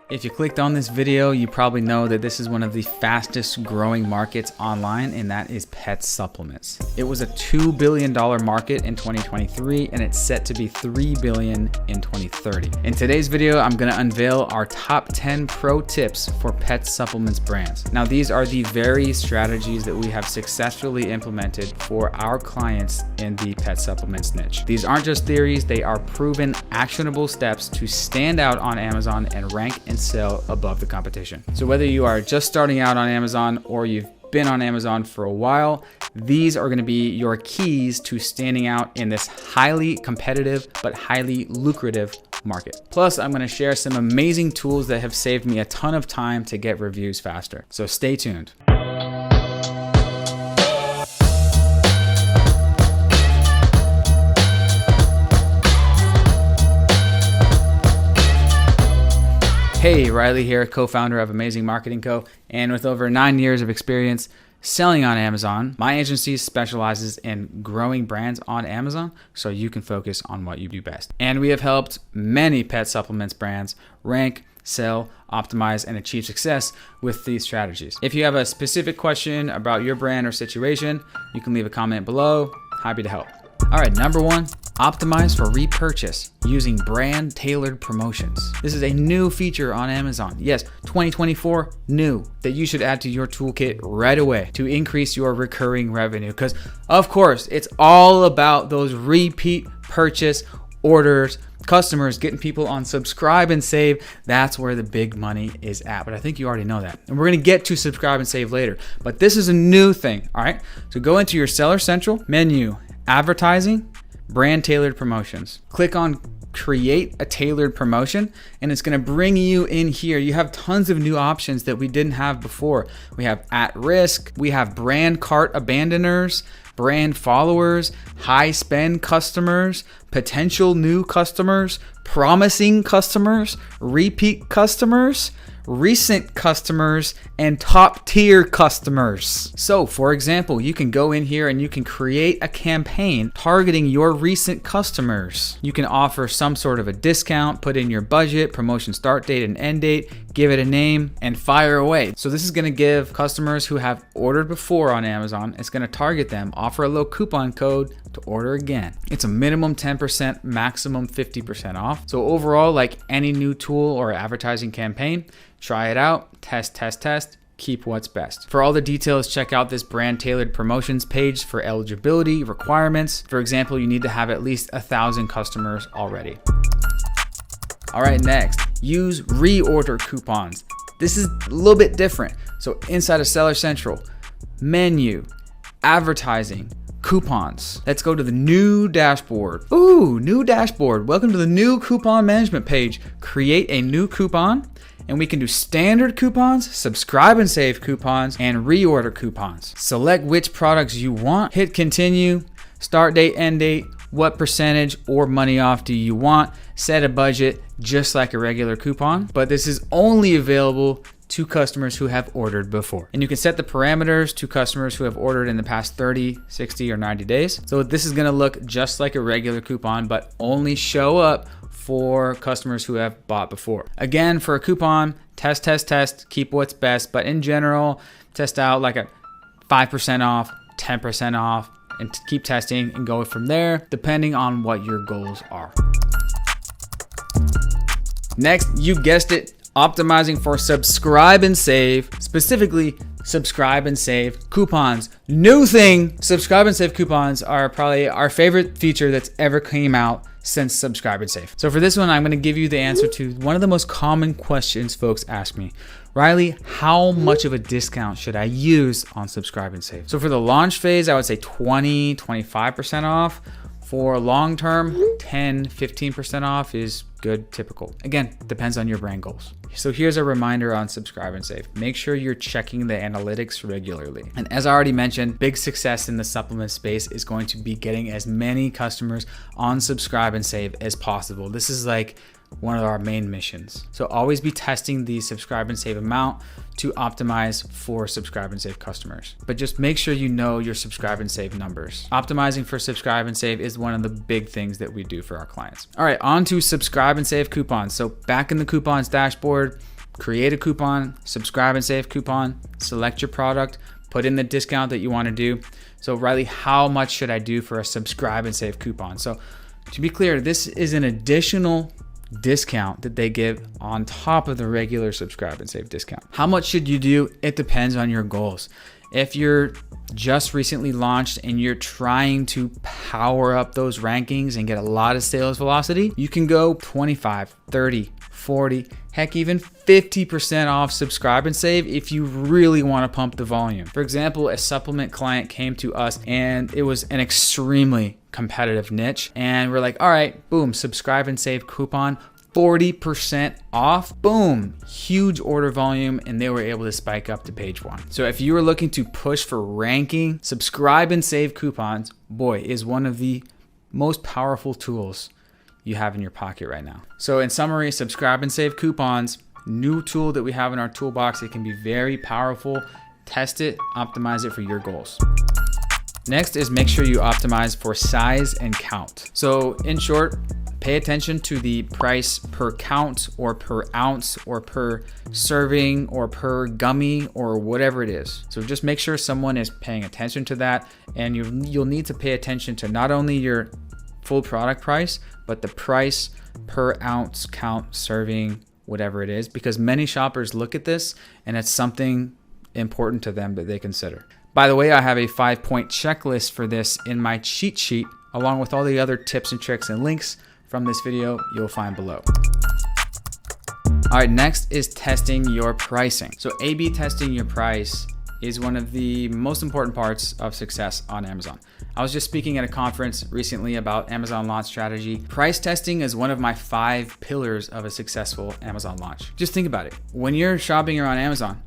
If you clicked on this video, you probably know that this is one of the fastest growing markets online, and that is pet supplements. It was a $2 billion market in 2023, and it's set to be $3 billion in 2030. In today's video, I'm gonna unveil our top 10 pro tips for pet supplements brands. Now, these are the very strategies that we have successfully implemented for our clients in the pet supplements niche. These aren't just theories, they are proven, actionable steps to stand out on Amazon and rank and sell above the competition. So whether you are just starting out on Amazon or you've been on Amazon for a while, these are going to be your keys to standing out in this highly competitive but highly lucrative market. Plus, I'm going to share some amazing tools that have saved me a ton of time to get reviews faster. So stay tuned. Hey, Riley here, co-founder of Amazing Marketing Co. And with over 9 years of experience selling on Amazon, my agency specializes in growing brands on Amazon so you can focus on what you do best. And we have helped many pet supplements brands rank, sell, optimize, and achieve success with these strategies. If you have a specific question about your brand or situation, you can leave a comment below. Happy to help. All right, number one, optimize for repurchase using brand tailored promotions. This is a new feature on Amazon. Yes, 2024, new, that you should add to your toolkit right away to increase your recurring revenue. Because of course, it's all about those repeat purchase orders, customers, getting people on subscribe and save. That's where the big money is at. But I think you already know that. And we're gonna get to subscribe and save later. But this is a new thing, all right? So go into your Seller Central menu, advertising, brand tailored promotions. Click on create a tailored promotion and it's going to bring you in here. You have tons of new options that we didn't have before. We have at risk, we have brand cart abandoners, brand followers, high spend customers, potential new customers, promising customers, repeat customers, recent customers, and top tier customers. So for example, you can go in here and you can create a campaign targeting your recent customers. You can offer some sort of a discount, put in your budget, promotion start date and end date, give it a name, and fire away. So this is gonna give customers who have ordered before on Amazon, it's gonna target them, offer a low coupon code to order again. It's a minimum 10%, maximum 50% off. So overall, like any new tool or advertising campaign, try it out, test, keep what's best. For all the details, check out this brand tailored promotions page for eligibility requirements. For example, you need to have at least 1,000 customers already. All right, next, use reorder coupons. This is a little bit different. So inside of Seller Central, menu, advertising, coupons. Let's go to the new dashboard. Ooh, new dashboard. Welcome to the new coupon management page. Create a new coupon. And we can do standard coupons, subscribe and save coupons, and reorder coupons. Select which products you want, hit continue, start date, end date, what percentage or money off do you want, set a budget just like a regular coupon, but this is only available to customers who have ordered before. And you can set the parameters to customers who have ordered in the past 30, 60, or 90 days. So this is gonna look just like a regular coupon, but only show up for customers who have bought before. Again, for a coupon, test, keep what's best, but in general, test out like a 5% off, 10% off, and keep testing and go from there, depending on what your goals are. Next, you guessed it, optimizing for subscribe and save, specifically subscribe and save coupons. New thing, subscribe and save coupons are probably our favorite feature that's ever came out since subscribe and save. So for this one, I'm gonna give you the answer to one of the most common questions folks ask me. Riley, how much of a discount should I use on subscribe and save? So for the launch phase, I would say 20, 25% off. For long term, 10, 15% off is good, typical. Again, depends on your brand goals. So here's a reminder on subscribe and save. Make sure you're checking the analytics regularly. And as I already mentioned, big success in the supplement space is going to be getting as many customers on subscribe and save as possible. This is like one of our main missions. So always be testing the subscribe and save amount to optimize for subscribe and save customers. But just make sure you know your subscribe and save numbers. Optimizing for subscribe and save is one of the big things that we do for our clients. All right, on to subscribe and save coupons. So back in the coupons dashboard, create a coupon, subscribe and save coupon, select your product, put in the discount that you want to do. So Riley, how much should I do for a subscribe and save coupon? So to be clear, this is an additional discount that they give on top of the regular subscribe and save discount. How much should you do? It depends on your goals. If you're just recently launched and you're trying to power up those rankings and get a lot of sales velocity, you can go 25, 30, 40, heck, even 50% off subscribe and save if you really want to pump the volume. For example, a supplement client came to us and it was an extremely competitive niche. And we're like, all right, boom, subscribe and save coupon, 40% off, boom, huge order volume, and they were able to spike up to page 1. So if you are looking to push for ranking, subscribe and save coupons, boy, is one of the most powerful tools you have in your pocket right now. So in summary, subscribe and save coupons, new tool that we have in our toolbox. It can be very powerful. Test it, optimize it for your goals. Next is make sure you optimize for size and count. So in short, pay attention to the price per count or per ounce or per serving or per gummy or whatever it is. So just make sure someone is paying attention to that, and you'll need to pay attention to not only your full product price, but the price per ounce, count, serving, whatever it is, because many shoppers look at this and it's something important to them that they consider. By the way, I have a 5-point checklist for this in my cheat sheet, along with all the other tips and tricks and links from this video you'll find below. All right, next is testing your pricing. So A/B testing your price is one of the most important parts of success on Amazon. I was just speaking at a conference recently about Amazon launch strategy. Price testing is one of my 5 pillars of a successful Amazon launch. Just think about it. When you're shopping around Amazon,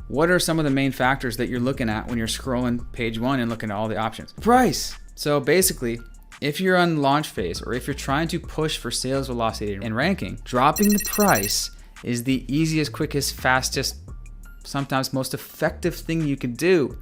what are some of the main factors that you're looking at when you're scrolling page 1 and looking at all the options? Price. So basically, if you're on launch phase or if you're trying to push for sales velocity and ranking, dropping the price is the easiest, quickest, fastest, sometimes most effective thing you can do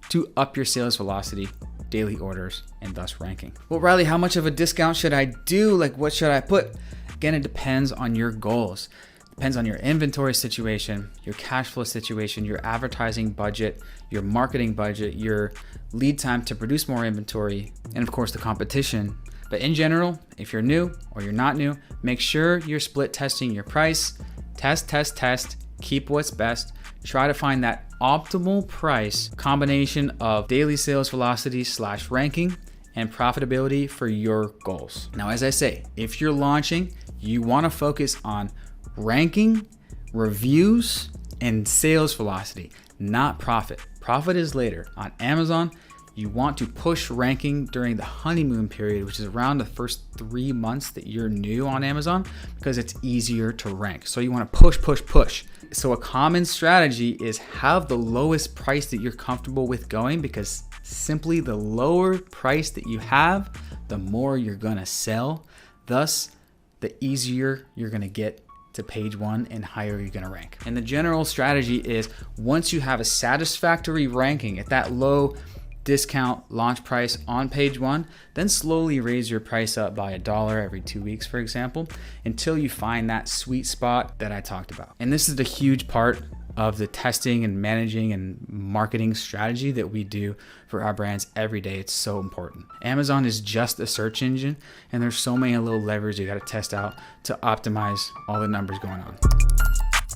to up your sales velocity, daily orders, and thus ranking. Well, Riley, how much of a discount should I do? Like, what should I put? Again, it depends on your goals. Depends on your inventory situation, your cash flow situation, your advertising budget, your marketing budget, your lead time to produce more inventory, and of course the competition. But in general, if you're new or you're not new, make sure you're split testing your price. Test, keep what's best. Try to find that optimal price combination of daily sales velocity / ranking and profitability for your goals. Now, as I say, if you're launching, you want to focus on ranking, reviews, and sales velocity, not profit. Profit is later. On Amazon, you want to push ranking during the honeymoon period, which is around the first 3 months that you're new on Amazon, because it's easier to rank. So you want to push. So a common strategy is have the lowest price that you're comfortable with going, because simply the lower price that you have, the more you're going to sell. Thus, the easier you're going to get to page 1 and higher you're going to rank. And the general strategy is once you have a satisfactory ranking at that low discount launch price on page 1, then slowly raise your price up by $1 every 2 weeks, for example, until you find that sweet spot that I talked about. And this is the huge part of the testing and managing and marketing strategy that we do for our brands every day. It's so important. Amazon is just a search engine, and there's so many little levers you got to test out to optimize all the numbers going on.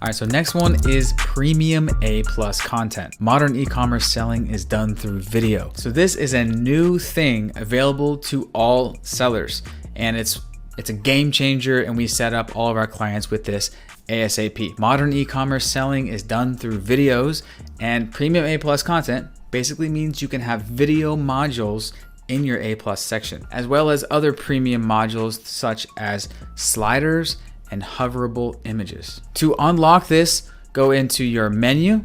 All right, so next one is premium A+ content. Modern e-commerce selling is done through video. So this is a new thing available to all sellers, and it's a game changer, and we set up all of our clients with this ASAP. Modern e-commerce selling is done through videos, and premium A+ content basically means you can have video modules in your A+ section, as well as other premium modules such as sliders and hoverable images. To unlock this, go into your menu,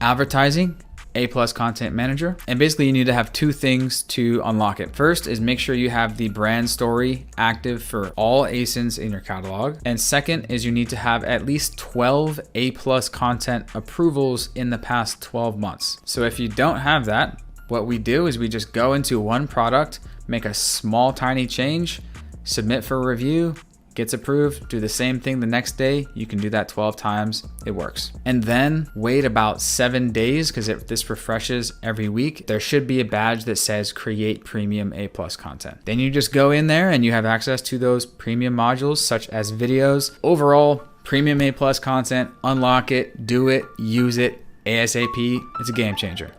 advertising, A+ content manager, and basically you need to have 2 things to unlock it. First is make sure you have the brand story active for all ASINs in your catalog. And second is you need to have at least 12 A+ content approvals in the past 12 months. So if you don't have that, what we do is we just go into one product, make a small tiny change, submit for review, gets approved, do the same thing the next day. You can do that 12 times. It works. And then wait about 7 days, because this refreshes every week. There should be a badge that says create premium A+ content. Then you just go in there and you have access to those premium modules such as videos. Overall, premium A+ content, unlock it, do it, use it ASAP. It's a game changer.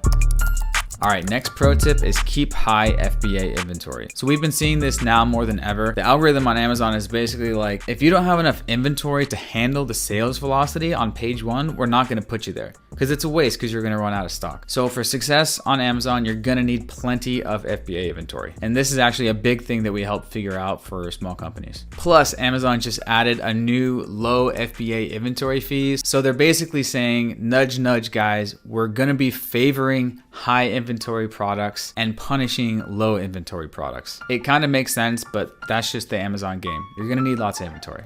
All right, next pro tip is keep high FBA inventory. So we've been seeing this now more than ever. The algorithm on Amazon is basically like, if you don't have enough inventory to handle the sales velocity on page 1, we're not gonna put you there, because it's a waste, because you're gonna run out of stock. So for success on Amazon, you're gonna need plenty of FBA inventory. And this is actually a big thing that we help figure out for small companies. Plus, Amazon just added a new low FBA inventory fees. So they're basically saying, nudge, nudge, guys, we're gonna be favoring high inventory products and punishing low inventory products. It kind of makes sense, but that's just the Amazon game. You're gonna need lots of inventory.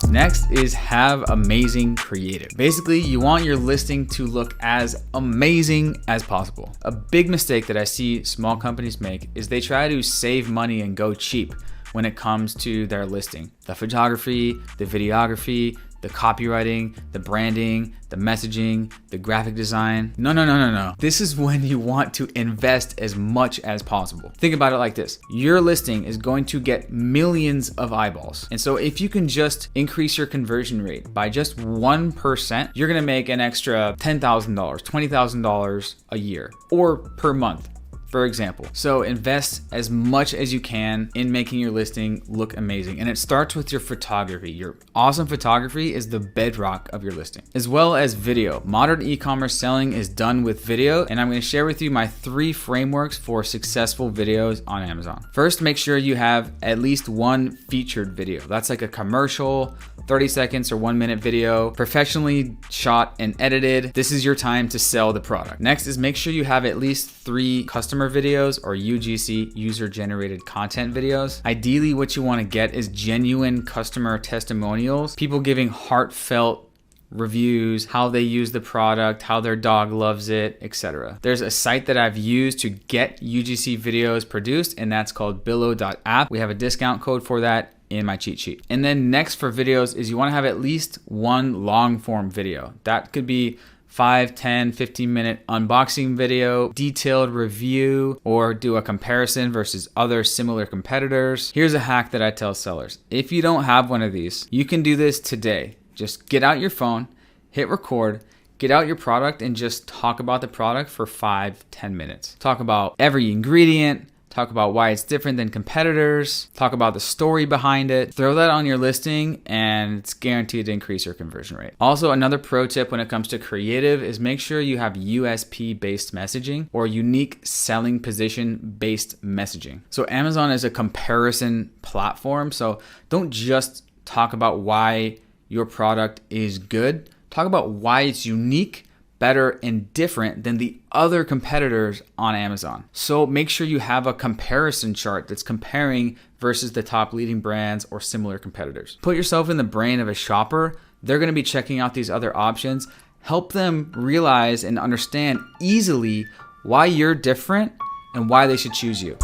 Next is have amazing creative. Basically, you want your listing to look as amazing as possible. A big mistake that I see small companies make is they try to save money and go cheap when it comes to their listing. The photography, the videography, the copywriting, the branding, the messaging, the graphic design. No. This is when you want to invest as much as possible. Think about it like this. Your listing is going to get millions of eyeballs. And so if you can just increase your conversion rate by just 1%, you're gonna make an extra $10,000, $20,000 a year or per month, for example. So invest as much as you can in making your listing look amazing. And it starts with your photography. Your awesome photography is the bedrock of your listing, as well as video. Modern e-commerce selling is done with video, and I'm going to share with you my 3 frameworks for successful videos on Amazon. First, make sure you have at least one featured video. That's like a commercial, 30 seconds or 1 minute video, professionally shot and edited. This is your time to sell the product. Next is make sure you have at least 3 customer videos or UGC, user generated content videos. Ideally, what you want to get is genuine customer testimonials, people giving heartfelt reviews, how they use the product, how their dog loves it, etc. There's a site that I've used to get UGC videos produced, and that's called billow.app. We have a discount code for that in my cheat sheet. And then next for videos is you want to have at least one long form video. That could be 5, 10, 15 minute unboxing video, detailed review, or do a comparison versus other similar competitors. Here's a hack that I tell sellers. If you don't have one of these, you can do this today. Just get out your phone, hit record, get out your product, and just talk about the product for 5, 10 minutes. Talk about every ingredient, talk about why it's different than competitors, talk about the story behind it. Throw that on your listing and it's guaranteed to increase your conversion rate. Also, another pro tip when it comes to creative is make sure you have USP-based messaging or unique selling position-based messaging. So Amazon is a comparison platform, so don't just talk about why your product is good. Talk about why it's unique, better, and different than the other competitors on Amazon. So make sure you have a comparison chart that's comparing versus the top leading brands or similar competitors. Put yourself in the brain of a shopper. They're going to be checking out these other options. Help them realize and understand easily why you're different and why they should choose you.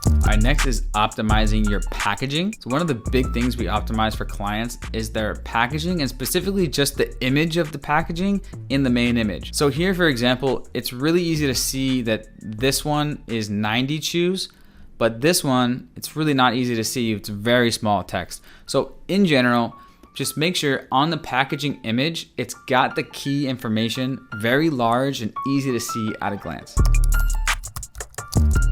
All right, next is optimizing your packaging. So one of the big things we optimize for clients is their packaging, and specifically just the image of the packaging in the main image. So here, for example, it's really easy to see that this one is 90 chews, but this one, it's really not easy to see. It's very small text. So in general, just make sure on the packaging image, it's got the key information very large and easy to see at a glance.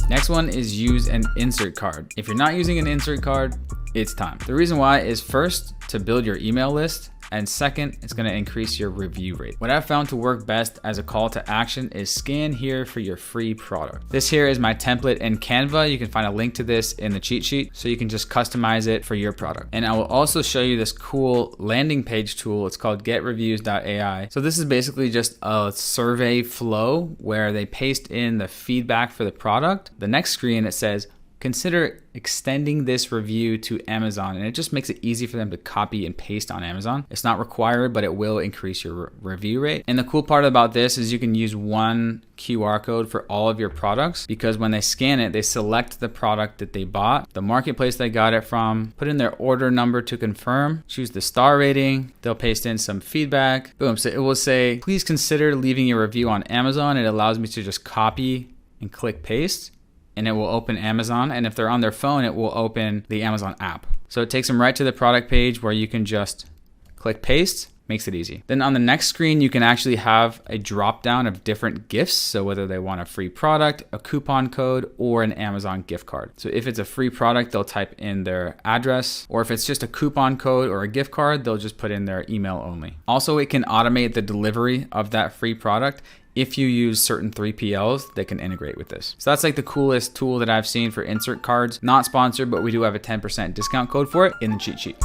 Next one is use an insert card. If you're not using an insert card, it's time. The reason why is first, to build your email list, and second, it's gonna increase your review rate. What I've found to work best as a call to action is scan here for your free product. This here is my template in Canva. You can find a link to this in the cheat sheet, so you can just customize it for your product. And I will also show you this cool landing page tool. It's called getreviews.ai. So this is basically just a survey flow where they paste in the feedback for the product. The next screen, it says, consider extending this review to Amazon, and it just makes it easy for them to copy and paste on Amazon. It's not required, but it will increase your review rate. And the cool part about this is you can use one QR code for all of your products, because when they scan it, they select the product that they bought, the marketplace they got it from, put in their order number to confirm, choose the star rating, they'll paste in some feedback, boom. So it will say, please consider leaving a review on Amazon. It allows me to just copy and click paste, and it will open Amazon. And if they're on their phone, it will open the Amazon app. So it takes them right to the product page where you can just click paste. Makes it easy. Then on the next screen, you can actually have a drop down of different gifts. So whether they want a free product, a coupon code, or an Amazon gift card. So if it's a free product, they'll type in their address, or if it's just a coupon code or a gift card, they'll just put in their email only. Also, it can automate the delivery of that free product if you use certain 3PLs that can integrate with this. So that's like the coolest tool that I've seen for insert cards. Not sponsored, but we do have a 10% discount code for it in the cheat sheet.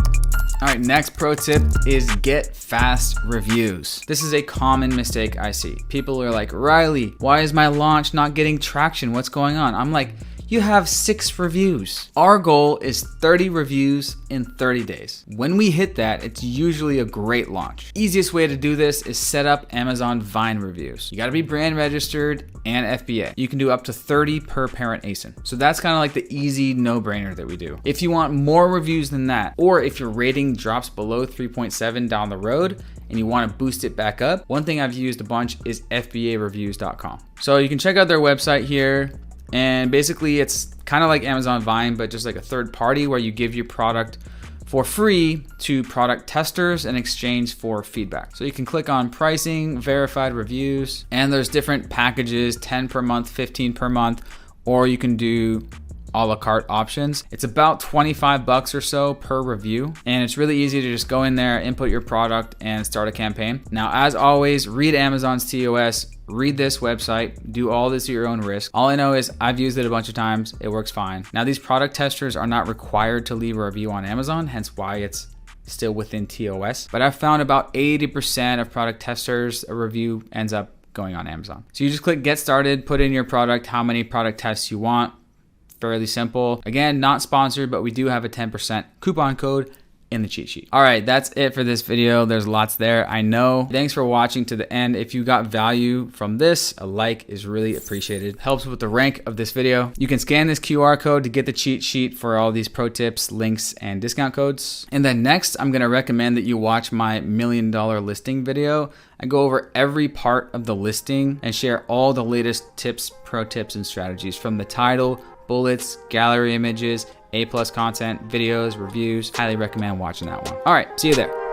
All right, next pro tip is get fast reviews. This is a common mistake I see. People are like, Riley, why is my launch not getting traction? What's going on? I'm like, you have 6 reviews. Our goal is 30 reviews in 30 days. When we hit that, it's usually a great launch. Easiest way to do this is set up Amazon Vine reviews. You gotta be brand registered and FBA. You can do up to 30 per parent ASIN. So that's kind of like the easy no-brainer that we do. If you want more reviews than that, or if your rating drops below 3.7 down the road, and you want to boost it back up, one thing I've used a bunch is FBAreviews.com. So you can check out their website here. And basically it's kind of like Amazon Vine, but just like a third party where you give your product for free to product testers in exchange for feedback. So you can click on pricing, verified reviews, and there's different packages, 10 per month, 15 per month, or you can do a la carte options. It's about 25 bucks or so per review. And it's really easy to just go in there, input your product, and start a campaign. Now, as always, read Amazon's TOS, read this website, do all this at your own risk. All I know is I've used it a bunch of times. It works fine. Now, these product testers are not required to leave a review on Amazon, hence why it's still within TOS. But I've found about 80% of product testers, a review ends up going on Amazon. So you just click get started, put in your product, how many product tests you want. Fairly simple. Again, not sponsored, but we do have a 10% coupon code in the cheat sheet. All right, that's it for this video. There's lots there, I know. Thanks for watching to the end. If you got value from this, a like is really appreciated. Helps with the rank of this video. You can scan this QR code to get the cheat sheet for all these pro tips, links, and discount codes. And then next, I'm gonna recommend that you watch my $1 million listing video. I go over every part of the listing and share all the latest tips, pro tips, and strategies from the title, bullets, gallery images, A+ content, videos, reviews. Highly recommend watching that one. All right, see you there.